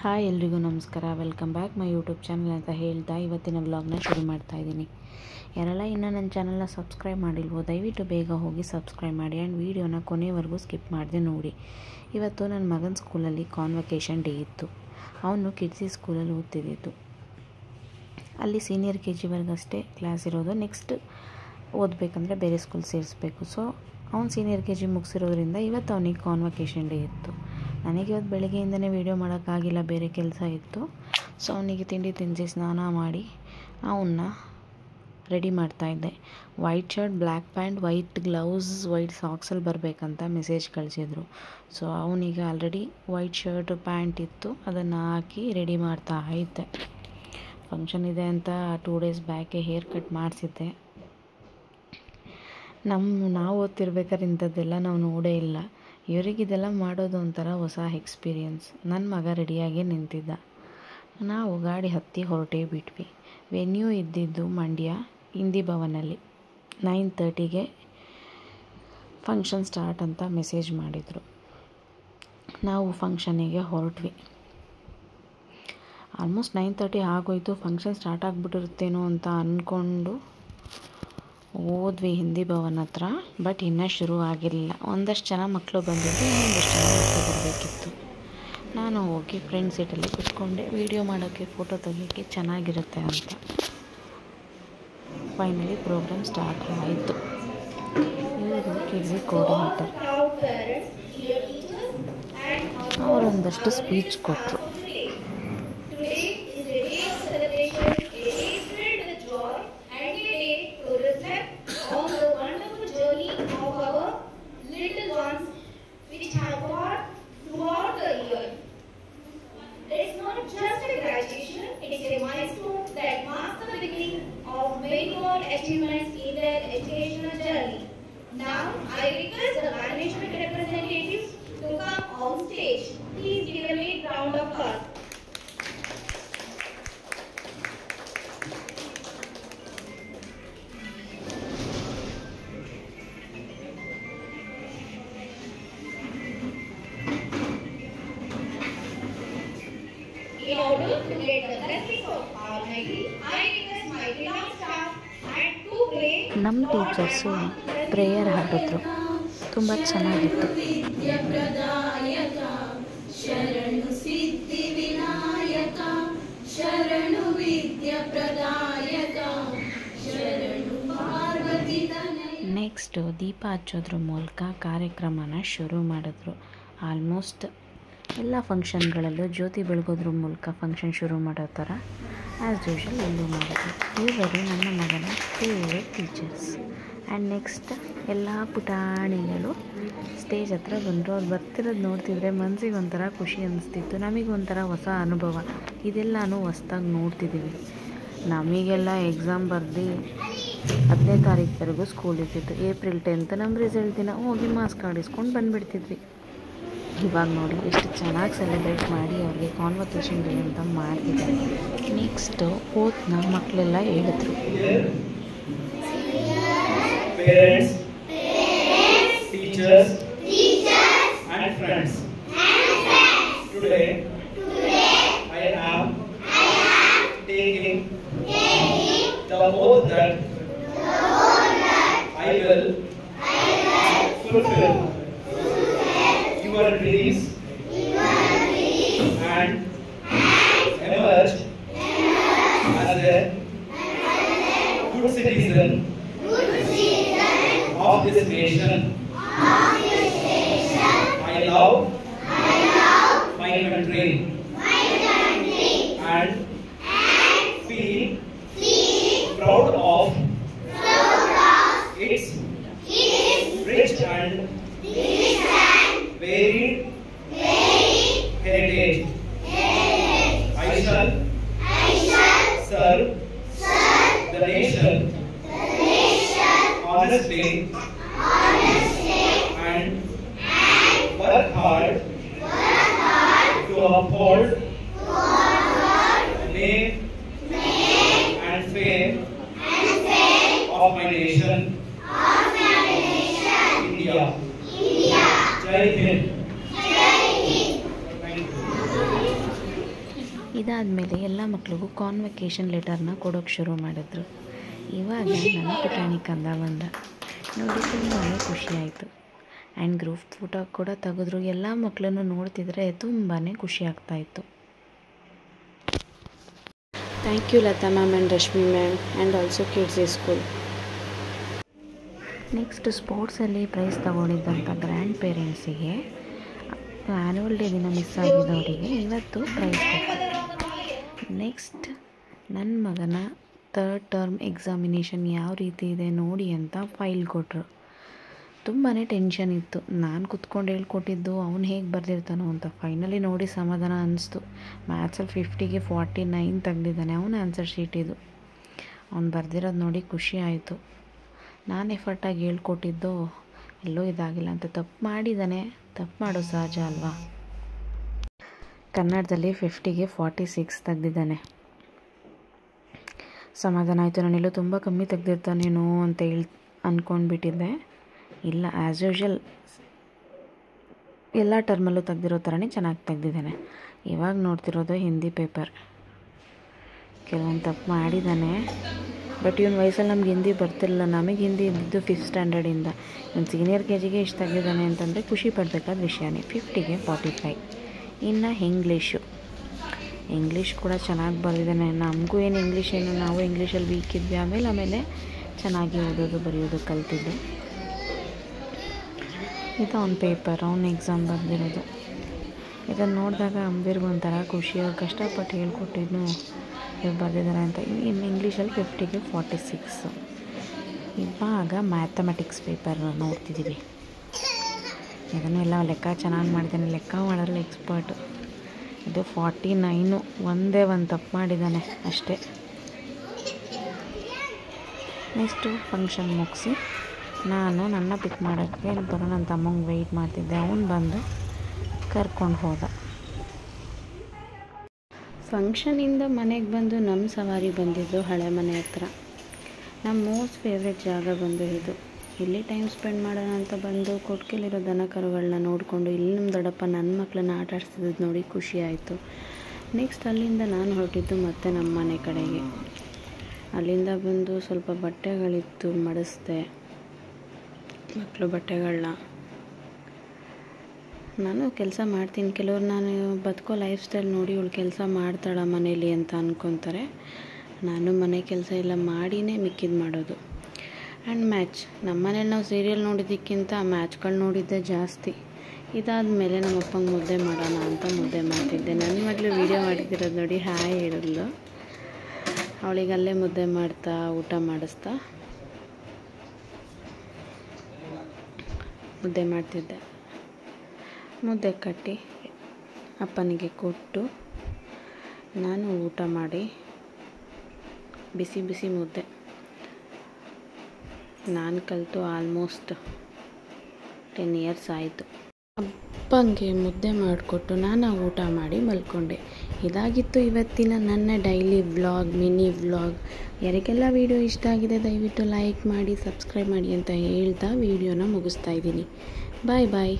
Hi ಎಲ್ರಿಗೂ ನಮಸ್ಕಾರ. Welcome back my YouTube channel ಅಂತ ಹೇಳ್ತಾ ಇವತ್ತಿನ ವ್ಲಾಗ್ನ ಶುರು ಮಾಡ್ತಾ ಇದ್ದೀನಿ. ಯಾರೆಲ್ಲ ಇನ್ನೂ ನನ್ನ ಚಾನಲ್ನ ಸಬ್ಸ್ಕ್ರೈಬ್ ಮಾಡಿಲ್ವೋ ದಯವಿಟ್ಟು ಬೇಗ ಹೋಗಿ ಸಬ್ಸ್ಕ್ರೈಬ್ ಮಾಡಿ ಆ್ಯಂಡ್ ವೀಡಿಯೋನ ಕೊನೆವರೆಗೂ ಸ್ಕಿಪ್ ಮಾಡದೆ ನೋಡಿ. ಇವತ್ತು ನನ್ನ ಮಗನ ಸ್ಕೂಲಲ್ಲಿ ಕಾನ್ವೊಕೇಷನ್ ಡೇ ಇತ್ತು. ಅವನು ಕಿಡ್ಸಿ ಸ್ಕೂಲಲ್ಲಿ ಓದ್ತಿದ್ದಿತ್ತು. ಅಲ್ಲಿ ಸೀನಿಯರ್ KG ಕ್ಲಾಸ್ ಇರೋದು. ನೆಕ್ಸ್ಟ್ ಓದಬೇಕಂದ್ರೆ ಬೇರೆ ಸ್ಕೂಲ್ ಸೇರಿಸ್ಬೇಕು. ಸೊ ಅವ್ನು ಸೀನಿಯರ್ KG ಮುಗಿಸಿರೋದ್ರಿಂದ ಇವತ್ತು ಅವನಿಗೆ ಕಾನ್ವೊಕೇಷನ್ ಡೇ ಇತ್ತು. ನನಗೆ ಇವತ್ತು ಬೆಳಗ್ಗೆಯಿಂದನೇ ವೀಡಿಯೋ ಮಾಡೋಕ್ಕಾಗಿಲ್ಲ, ಬೇರೆ ಕೆಲಸ ಇತ್ತು. ಸೊ ಅವನಿಗೆ ತಿಂಡಿ ತಿನ್ನಿಸಿ ಸ್ನಾನ ಮಾಡಿ ಅವನ್ನ ರೆಡಿ ಮಾಡ್ತಾಯಿದ್ದೆ. White shirt, black pant, white gloves, white ಸಾಕ್ಸಲ್ಲಿ ಬರಬೇಕಂತ ಮೆಸೇಜ್ ಕಳಿಸಿದ್ರು. ಸೊ ಅವನಿಗೆ ಆಲ್ರೆಡಿ ವೈಟ್ ಶರ್ಟ್ ಪ್ಯಾಂಟ್ ಇತ್ತು, ಅದನ್ನು ಹಾಕಿ ರೆಡಿ ಮಾಡ್ತಾ ಇದ್ದೆ. ಫಂಕ್ಷನ್ ಇದೆ ಅಂತ 2 days ಬ್ಯಾಕೆ ಹೇರ್ ಕಟ್ ಮಾಡಿಸಿದ್ದೆ. ನಾವು ಓದ್ತಿರ್ಬೇಕಾದ್ರೆ ಇಂಥದ್ದೆಲ್ಲ ನಾವು ನೋಡೇ ಇಲ್ಲ. ಇವರಿಗಿದೆಲ್ಲ ಮಾಡೋದು ಒಂಥರ ಹೊಸ ಎಕ್ಸ್ಪೀರಿಯನ್ಸ್. ನನ್ನ ಮಗ ರೆಡಿಯಾಗಿ ನಿಂತಿದ್ದ. ನಾವು ಗಾಡಿ ಹತ್ತಿ ಹೊರಟೇ ಬಿಟ್ವಿ. ವೆನ್ಯೂ ಇದ್ದಿದ್ದು ಮಂಡ್ಯ ಹಿಂದಿ ಭವನಲ್ಲಿ. 9:30ಗೆ ಫಂಕ್ಷನ್ ಸ್ಟಾರ್ಟ್ ಅಂತ ಮೆಸೇಜ್ ಮಾಡಿದರು. ನಾವು ಫಂಕ್ಷನಿಗೆ ಹೊರಟ್ವಿ. ಆಲ್ಮೋಸ್ಟ್ 9:30 ಆಗೋಯ್ತು. ಫಂಕ್ಷನ್ ಸ್ಟಾರ್ಟ್ ಆಗಿಬಿಟ್ಟಿರುತ್ತೇನೋ ಅಂತ ಅಂದ್ಕೊಂಡು ಹೋದ್ವಿ ಹಿಂದಿ ಭವನ್ ಹತ್ರ. ಬಟ್ ಇನ್ನೂ ಶುರು ಆಗಿರಲಿಲ್ಲ. ಒಂದಷ್ಟು ಜನ ಮಕ್ಕಳು ಬಂದಿದ್ದು, ಇನ್ನೊಂದಷ್ಟು ಜನ ಮಕ್ಕಳು ಬರಬೇಕಿತ್ತು. ನಾನು ಹೋಗಿ ಫ್ರೆಂಡ್ ಸೀಟಲ್ಲಿ ಕೂತ್ಕೊಂಡೆ. ವೀಡಿಯೋ ಮಾಡೋಕ್ಕೆ, ಫೋಟೋ ತೆಗಿಯೋಕ್ಕೆ ಚೆನ್ನಾಗಿರುತ್ತೆ ಅಂತ. ಫೈನಲಿ ಪ್ರೋಗ್ರಾಮ್ ಸ್ಟಾರ್ಟ್ ಆಯಿತು. ಇವರು KG ಕೋಆರ್ಡಿನೇಟರ್. ಅವರೊಂದಷ್ಟು ಸ್ಪೀಚ್ ಕೊಟ್ಟರು. Achievements in their educational journey. Now, I request the management representatives to come on stage. Please give a big round of applause. In order to get the blessings of Almighty, I request my beloved staff ನಮ್ಮ teachers prayer ಹಾಡಿದ್ರು. ತುಂಬ ಚೆನ್ನಾಗಿತ್ತು. Next ದೀಪ ಹಚ್ಚೋದ್ರ ಮೂಲಕ ಕಾರ್ಯಕ್ರಮನ ಶುರು ಮಾಡಿದ್ರು. Almost ಎಲ್ಲ ಫಂಕ್ಷನ್ಗಳಲ್ಲೂ ಜ್ಯೋತಿ ಬೆಳಗೋದ್ರ ಮೂಲಕ ಫಂಕ್ಷನ್ ಶುರು ಮಾಡೋ ಥರ ಆ್ಯಸ್ ಯೂಶುವಲ್ ಎಲ್ಲೂ ಮಾಡಿದ್ರು. ಇವರು ನನ್ನ ಮಗನ ಫೇವ್ರೆಟ್ ಟೀಚರ್ಸ್. ಆ್ಯಂಡ್ ನೆಕ್ಸ್ಟ್ ಎಲ್ಲ ಪುಟಾಣಿಗಳು ಸ್ಟೇಜ್ ಹತ್ರ ಬಂದರು. ಅವ್ರು ಬರ್ತಿರೋದು ನೋಡ್ತಿದ್ರೆ ಮನಸ್ಸಿಗೆ ಒಂಥರ ಖುಷಿ ಅನ್ನಿಸ್ತಿತ್ತು. ನಮಗೊಂಥರ ಹೊಸ ಅನುಭವ. ಇದೆಲ್ಲನೂ ಹೊಸ್ದಾಗಿ ನೋಡ್ತಿದ್ದೀವಿ. ನಮಗೆಲ್ಲ ಎಕ್ಸಾಮ್ ಬರೆದು 10ನೇ ತಾರೀಕುವರೆಗೂ ಸ್ಕೂಲ್ ಇರ್ತಿತ್ತು. April 10th ನಮ್ಮ ರಿಸಲ್ಟ್ ದಿನ ಹೋಗಿ ಮಾರ್ಕ್ಸ್ ಕಾರ್ಡ್ ಇಸ್ಕೊಂಡು ಬಂದುಬಿಡ್ತಿದ್ವಿ. ಇವಾಗ ನೋಡಿ ಎಷ್ಟು ಚೆನ್ನಾಗಿ ಸೆಲೆಬ್ರೇಟ್ ಮಾಡಿ ಅವ್ರಿಗೆ ಕಾನ್ವೊಕೇಷನ್ ಡೇ ಅಂತ ಮಾಡ್ತಿದ್ದಾರೆ. ನೆಕ್ಸ್ಟು ಓದ್ನ ಮಕ್ಕಳೆಲ್ಲ ಹೇಳಿದ್ರು. Parents, teachers, and friends. Today, I am taking the oath that I will fulfill your dreams and emerge as a good citizen of this nation. I love my country and feel proud of its rich and varied heritage. I shall serve the nation honestly and work hard to uphold the name and fame of my nation, India. Jai Hind. Thank you. ಇದಾದಮೇಲೆ ಎಲ್ಲ ಮಕ್ಳಿಗೂ convocation ಲೆಟರ್ನ ಕೊಡೋಕ್ಕೆ ಶುರು ಮಾಡಿದ್ರು. ಇವಾಗ ನನ್ನ ಪುಟಾಣಿ ಕಂದ ಬಂದ. ನೋಡಿ ತುಂಬಾ ಖುಷಿಯಾಯಿತು. ಆ್ಯಂಡ್ ಗ್ರೂಪ್ ಫೋಟೋ ಕೂಡ ತೆಗೆದ್ರು. ಎಲ್ಲ ಮಕ್ಕಳನ್ನು ನೋಡ್ತಿದ್ರೆ ತುಂಬಾ ಖುಷಿ ಆಗ್ತಾಯಿತ್ತು. Thank you Latha ma'am and Rashmi ma'am and also kids school. Next ಸ್ಪೋರ್ಟ್ಸಲ್ಲಿ ಪ್ರೈಸ್ ತಗೊಂಡಿದ್ದಂಥ ಗ್ರ್ಯಾಂಡ್ ಪೇರೆಂಟ್ಸಿಗೆ ಆ್ಯನ್ಯುವಲ್ ಡೇ ದಿನ ಮಿಸ್ ಆಗಿದ್ದವರಿಗೆ ಇವತ್ತು ಪ್ರೈಸ್ ಕೊಟ್ಟರು. ನೆಕ್ಸ್ಟ್ ನನ್ನ ಮಗನ 3rd ಟರ್ಮ್ ಎಕ್ಸಾಮಿನೇಷನ್ ಯಾವ ರೀತಿ ಇದೆ ನೋಡಿ ಅಂತ ಫೈಲ್ ಕೊಟ್ಟರು. ತುಂಬಾ ಟೆನ್ಷನ್ ಇತ್ತು. ನಾನು ಕುತ್ಕೊಂಡು ಹೇಳ್ಕೊಟ್ಟಿದ್ದು ಅವ್ನು ಹೇಗೆ ಬರೆದಿರ್ತಾನೋ ಅಂತ. ಫೈನಲಿ ನೋಡಿ ಸಮಾಧಾನ ಅನ್ನಿಸ್ತು. ಮ್ಯಾಥ್ಸಲ್ಲಿ 50ಗೆ 49 ತೆಗೆದಿದ್ದಾನೆ. ಅವನ ಆನ್ಸರ್ ಶೀಟ್ ಇದು. ಅವ್ನು ಬರೆದಿರೋದು ನೋಡಿ ಖುಷಿ ಆಯಿತು. ನಾನು ಎಫರ್ಟಾಗಿ ಹೇಳ್ಕೊಟ್ಟಿದ್ದು ಎಲ್ಲೋ ಇದಾಗಿಲ್ಲ ಅಂತ. ತಪ್ಪು ಮಾಡಿದ್ದಾನೆ, ತಪ್ಪು ಮಾಡೋ ಸಹಜ ಅಲ್ವಾ. ಕನ್ನಡದಲ್ಲಿ 50ಗೆ 46 ತೆಗೆದಿದ್ದಾನೆ. ಸಮಾಧಾನ ಆಯಿತು. ನಾನೆಲ್ಲೋ ತುಂಬ ಕಮ್ಮಿ ತೆಗೆದಿರ್ತಾನೇನೋ ಅಂತ ಅಂದ್ಕೊಂಡ್ಬಿಟ್ಟಿದ್ದೆ. ಇಲ್ಲ, ಆ್ಯಸ್ ಯೂಶ್ವಲ್ ಎಲ್ಲ ಟರ್ಮಲ್ಲೂ ತೆಗೆದಿರೋ ಥರನೇ ಚೆನ್ನಾಗಿ ತೆಗೆದಿದ್ದಾನೆ. ಇವಾಗ ನೋಡ್ತಿರೋದು ಹಿಂದಿ ಪೇಪರ್. ಕೆಲವೊಂದು ತಪ್ಪು ಮಾಡಿದ್ದಾನೆ. ಬಟ್ ಇವನ ವಯಸ್ಸಲ್ಲಿ ನಮ್ಗೆ ಹಿಂದಿ ಬರ್ತಿರಲಿಲ್ಲ. ನಮಗೆ ಹಿಂದಿ ಇದ್ದಿದ್ದು 5th ಸ್ಟ್ಯಾಂಡರ್ಡಿಂದ. ಇವನು ಸೀನಿಯರ್ KGಗೆ ಇಷ್ಟು ತೆಗೆದಿದ್ದಾನೆ ಅಂತಂದರೆ ಖುಷಿ ಪಡಬೇಕಾದ ವಿಷಯನೇ. 50ಗೆ 45. ಇನ್ನು ಇಂಗ್ಲೀಷ್ ಕೂಡ ಚೆನ್ನಾಗಿ ಬರೆದಿದ್ದಾನೆ. ನಮಗೂ ಏನು ಇಂಗ್ಲೀಷ್ ನಾವು ಇಂಗ್ಲೀಷಲ್ಲಿ ವೀಕ್ ಇದ್ವಿ. ಆಮೇಲೆ ಚೆನ್ನಾಗಿ ಓದೋದು ಬರೆಯೋದು ಕಲ್ತಿದ್ದೆ. ಇದು ಅವ್ನ ಪೇಪರ್, ಅವ್ನ ಎಕ್ಸಾಮ್ ಬರೆದಿರೋದು. ಇದನ್ನು ನೋಡಿದಾಗ ಅಂಬಿರ್ಗೂ ಒಂಥರ ಖುಷಿ. ಅವ್ರು ಕಷ್ಟಪಟ್ಟು ಹೇಳ್ಕೊಟ್ಟಿದ್ನು ಇವ್ರು ಬರೆದಿದ್ದಾರೆ ಅಂತ. ಇನ್ನು ಇಂಗ್ಲೀಷಲ್ಲಿ 50ಗೆ 46. ಇವಾಗ ಮ್ಯಾಥಮೆಟಿಕ್ಸ್ ಪೇಪರ್ ನೋಡ್ತಿದ್ದೀವಿ. ಇದನ್ನು ಎಲ್ಲ ಲೆಕ್ಕ ಚೆನ್ನಾಗಿ ಮಾಡಿದ್ದಾನೆ. ಲೆಕ್ಕ ಮಾಡೋದ್ರಲ್ಲಿ ಎಕ್ಸ್ಪರ್ಟು. ಇದು 49. ಒಂದೇ ಒಂದು ತಪ್ಪು ಮಾಡಿದ್ದಾನೆ ಅಷ್ಟೇ. ನೆಕ್ಸ್ಟು ಫಂಕ್ಷನ್ ಮುಗಿಸಿ ನಾನು ನನ್ನ ಪಿಕ್ ಮಾಡೋಕ್ಕೆ ಬರೋ ನನ್ನ ತಮ್ಮಂಗೆ ವೆಯ್ಟ್ ಮಾಡ್ತಿದ್ದೆ. ಅವನು ಬಂದು ಕರ್ಕೊಂಡು ಹೋದ. ಫಂಕ್ಷನಿಂದ ಮನೆಗೆ ಬಂದು ನಮ್ಮ ಸವಾರಿ ಬಂದಿದ್ದು ಹಳೆ ಮನೆ ಹತ್ರ. ನಮ್ಮ ಮೋಸ್ಟ್ ಫೇವ್ರೆಟ್ ಜಾಗ ಬಂದು ಇದು. ಇಲ್ಲಿ ಟೈಮ್ ಸ್ಪೆಂಡ್ ಮಾಡೋಣ ಅಂತ ಬಂದು ಕೊಟ್ಟಿಗೆಲಿರೋ ದನ ಕರುಗಳನ್ನ ನೋಡಿಕೊಂಡು ಇಲ್ಲಿ ನಮ್ಮ ದೊಡ್ಡಪ್ಪ ನನ್ನ ಮಕ್ಕಳನ್ನ ಆಟ ಆಡಿಸ್ತಿದ್ದು ನೋಡಿ ಖುಷಿ ಆಯಿತು. ನೆಕ್ಸ್ಟ್ ಅಲ್ಲಿಂದ ನಾನು ಹೊರಟಿದ್ದು ಮತ್ತೆ ನಮ್ಮ ಮನೆ ಕಡೆಗೆ. ಅಲ್ಲಿಂದ ಬಂದು ಸ್ವಲ್ಪ ಬಟ್ಟೆಗಳಿತ್ತು, ಮಡಿಸ್ದೆ ಮಕ್ಕಳು ಬಟ್ಟೆಗಳನ್ನ. ನಾನು ಕೆಲಸ ಮಾಡ್ತೀನಿ. ಕೆಲವ್ರು ನಾನು ಬದುಕೋ ಲೈಫ್ ಸ್ಟೈಲ್ ನೋಡಿ ಇವಳು ಕೆಲಸ ಮಾಡ್ತಾಳ ಮನೇಲಿ ಅಂತ ಅಂದ್ಕೊತಾರೆ. ನಾನು ಮನೆ ಕೆಲಸ ಎಲ್ಲ ಮಾಡಿನೇ ಮಿಕ್ಕಿದ್ದು ಮಾಡೋದು. ಆ್ಯಂಡ್ ಮ್ಯಾಚ್ ನಮ್ಮ ಮನೇಲಿ ನಾವು ಸೀರಿಯಲ್ ನೋಡಿದ್ದಕ್ಕಿಂತ ಮ್ಯಾಚ್ಗಳು ನೋಡಿದ್ದೆ ಜಾಸ್ತಿ. ಇದಾದಮೇಲೆ ನಮ್ಮ ಅಪ್ಪಂಗೆ ಮುದ್ದೆ ಮಾಡೋಣ ಅಂತ ಮುದ್ದೆ ಮಾಡ್ತಿದ್ದೆ. ನನ್ನ ಮಗಳು ವೀಡಿಯೋ ಮಾಡಿದ್ದಿರೋದು ನೋಡಿ ಹಾಯ್ ಹೇಳಿದ್ಲು. ಅವಳಿಗೆ ಅಲ್ಲೇ ಮುದ್ದೆ ಮಾಡ್ತಾ ಊಟ ಮಾಡಿಸ್ತಾ ಮುದ್ದೆ ಮಾಡ್ತಿದ್ದೆ. ಮುದ್ದೆ ಕಟ್ಟಿ ಅಪ್ಪನಿಗೆ ಕೊಟ್ಟು ನಾನು ಊಟ ಮಾಡಿ ಬಿಸಿ ಬಿಸಿ ಮುದ್ದೆ. ನಾನು ಕಲಿತು ಆಲ್ಮೋಸ್ಟ್ 10 ಇಯರ್ಸ್ ಆಯಿತು. ಅಪ್ಪಂಗೆ ಮುದ್ದೆ ಮಾಡಿಕೊಟ್ಟು ನಾನು ಊಟ ಮಾಡಿ ಮಲ್ಕೊಂಡೆ. ಇದಾಗಿತ್ತು ಇವತ್ತಿನ ನನ್ನ ಡೈಲಿ ವ್ಲಾಗ್, ಮಿನಿ ವ್ಲಾಗ್. ಯಾರಿಗೆಲ್ಲ ವಿಡಿಯೋ ಇಷ್ಟ ಆಗಿದೆ ದಯವಿಟ್ಟು ಲೈಕ್ ಮಾಡಿ, ಸಬ್ಸ್ಕ್ರೈಬ್ ಮಾಡಿ ಅಂತ ಹೇಳ್ತಾ ವಿಡಿಯೋನ ಮುಗಿಸ್ತಾ ಇದ್ದೀನಿ. ಬಾಯ್ ಬಾಯ್.